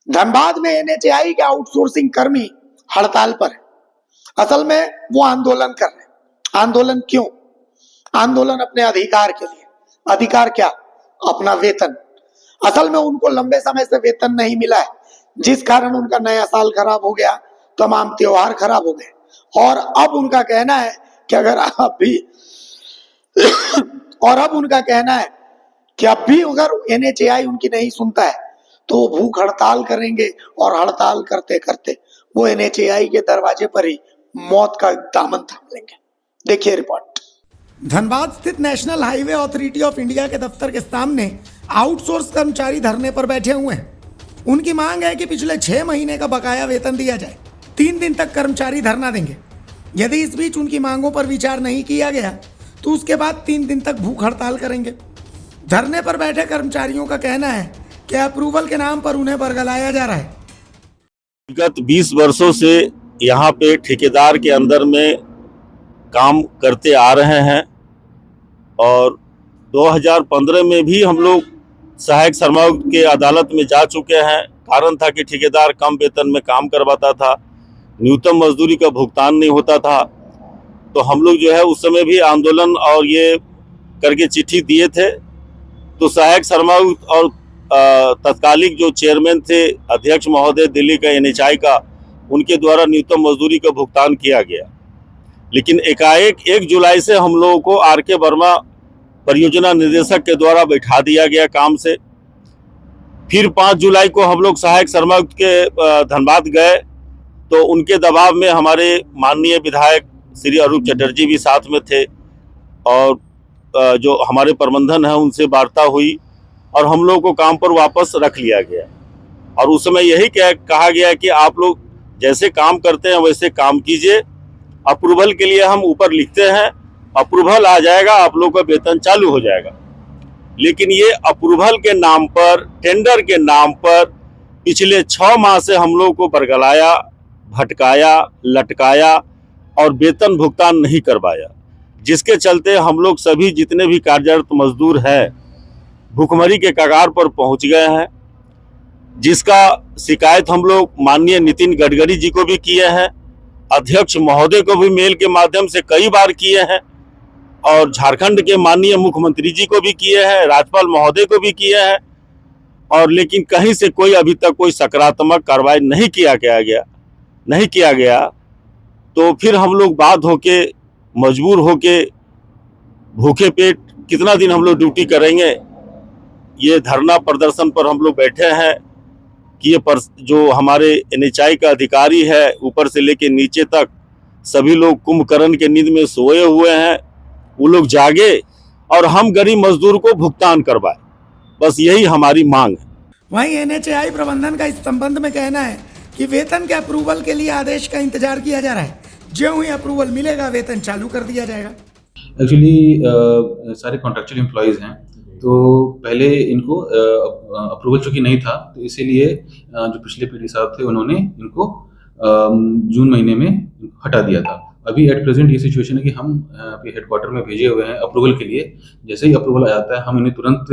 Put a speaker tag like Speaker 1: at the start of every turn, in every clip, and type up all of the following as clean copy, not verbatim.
Speaker 1: धनबाद में एनएचएआई के आउटसोर्सिंग कर्मी हड़ताल पर है। असल में वो आंदोलन कर रहे हैं। आंदोलन क्यों? आंदोलन अपने अधिकार के लिए। अधिकार क्या? अपना वेतन। असल में उनको लंबे समय से वेतन नहीं मिला है, जिस कारण उनका नया साल खराब हो गया, तमाम त्योहार खराब हो गए। और अब उनका कहना है कि अब भी अगर एनएचएआई उनकी नहीं सुनता है तो वो भूख हड़ताल करेंगे और हड़ताल करते करते वो एनएचएआई के दरवाजे पर ही मौत का दामन थाम लेंगे। देखिए रिपोर्ट। धनबाद स्थित national highway authority of India के दफ्तर के सामने आउटसोर्स कर्मचारी धरने पर बैठे हुए हैं। उनकी मांग है कि पिछले 6 महीने का बकाया वेतन दिया जाए। 3 दिन तक कर्मचारी धरना देंगे। यदि इस बीच उनकी मांगों पर विचार नहीं किया गया तो उसके बाद 3 दिन तक भूख हड़ताल करेंगे। धरने पर बैठे कर्मचारियों का कहना है कि अप्रूवल के नाम पर उन्हें बरगलाया जा रहा है।
Speaker 2: विगत 20 वर्षों से यहाँ पे ठेकेदार के अंदर में काम करते आ रहे हैं और 2015 में भी हम लोग सहायक श्रमायुक्त के अदालत में जा चुके हैं। कारण था कि ठेकेदार कम वेतन में काम करवाता था, न्यूनतम मजदूरी का भुगतान नहीं होता था। तो हम लोग जो है उस समय भी आंदोलन और ये करके चिट्ठी दिए थे। तो सहायक श्रमायुक्त और तत्कालिक जो चेयरमैन थे, अध्यक्ष महोदय दिल्ली का एनएचएआई का, उनके द्वारा न्यूनतम मजदूरी का भुगतान किया गया। लेकिन एकाएक 1 जुलाई से हम लोगों को आर.के. वर्मा परियोजना निदेशक के द्वारा बैठा दिया गया काम से। फिर 5 जुलाई को हम लोग सहायक श्रमायुक्त के धनबाद गए तो उनके दबाव में हमारे माननीय विधायक श्री अरूप चटर्जी भी साथ में थे और जो हमारे प्रबंधन है उनसे वार्ता हुई और हम लोग को काम पर वापस रख लिया गया। और उस समय यही कहा गया कि आप लोग जैसे काम करते हैं वैसे काम कीजिए। अप्रूवल के लिए हम ऊपर लिखते हैं, अप्रूवल आ जाएगा, आप लोग का वेतन चालू हो जाएगा। लेकिन ये अप्रूवल के नाम पर, टेंडर के नाम पर पिछले 6 माह से हम लोग को बरगलाया, भटकाया, लटकाया और वेतन भुगतान नहीं करवाया, जिसके चलते हम लोग सभी जितने भी कार्यरत मजदूर हैं भूखमरी के कगार पर पहुंच गए हैं। जिसका शिकायत हम लोग माननीय नितिन गडकरी जी को भी किए हैं, अध्यक्ष महोदय को भी मेल के माध्यम से कई बार किए हैं और झारखंड के माननीय मुख्यमंत्री जी को भी किए हैं, राज्यपाल महोदय को भी किए हैं। और लेकिन कहीं से कोई अभी तक कोई सकारात्मक कार्रवाई नहीं किया गया। तो फिर हम लोग बाध्य होके, मजबूर होके, भूखे पेट कितना दिन हम लोग ड्यूटी करेंगे, ये धरना प्रदर्शन पर हम लोग बैठे हैं कि ये जो हमारे एनएचएआई का अधिकारी है ऊपर से लेके नीचे तक सभी लोग कुंभकर्ण के नींद में सोए हुए हैं, वो लोग जागे और हम गरीब मजदूर को भुगतान करवाए। बस यही हमारी मांग है।
Speaker 1: वहीं एनएचएआई प्रबंधन का इस संबंध में कहना है कि वेतन के अप्रूवल के लिए आदेश का इंतजार किया जा रहा है। जो ही अप्रूवल मिलेगा वेतन चालू कर दिया जाएगा।
Speaker 3: एक्चुअली सारे कॉन्ट्रैक्चुअल एम्प्लॉयज़ हैं तो पहले इनको अप्रूवल चूँकि नहीं था तो इसीलिए जो पिछले पीडी साहब थे उन्होंने इनको जून महीने में हटा दिया था। अभी एट प्रेजेंट ये सिचुएशन है कि हम हेडक्वार्टर में भेजे हुए हैं अप्रूवल के लिए। जैसे ही अप्रूवल आ जाता है हम इन्हें तुरंत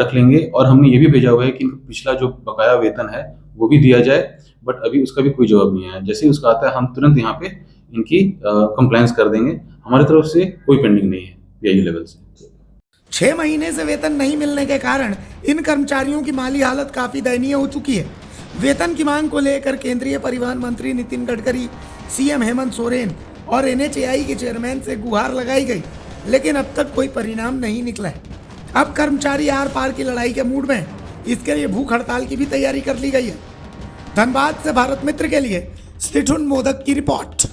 Speaker 3: रख लेंगे और हमने ये भी भेजा हुआ है कि पिछला जो बकाया वेतन है वो भी दिया जाए, बट अभी उसका भी कोई जवाब नहीं है। जैसे ही उसका आता है हम तुरंत यहाँ पे इनकी कंप्लायंस कर देंगे। हमारी तरफ से कोई पेंडिंग नहीं है पीआईयू लेवल से।
Speaker 1: 6 महीने से वेतन नहीं मिलने के कारण इन कर्मचारियों की माली हालत काफी दयनीय हो चुकी है। वेतन की मांग को लेकर केंद्रीय परिवहन मंत्री नितिन गडकरी, सीएम हेमंत सोरेन और एनएचएआई के चेयरमैन से गुहार लगाई गई, लेकिन अब तक कोई परिणाम नहीं निकला है। अब कर्मचारी आर पार की लड़ाई के मूड में है। इसके लिए भूख हड़ताल की भी तैयारी कर ली गई है। धनबाद से भारत मित्र के लिए स्टिठुन मोदक की रिपोर्ट।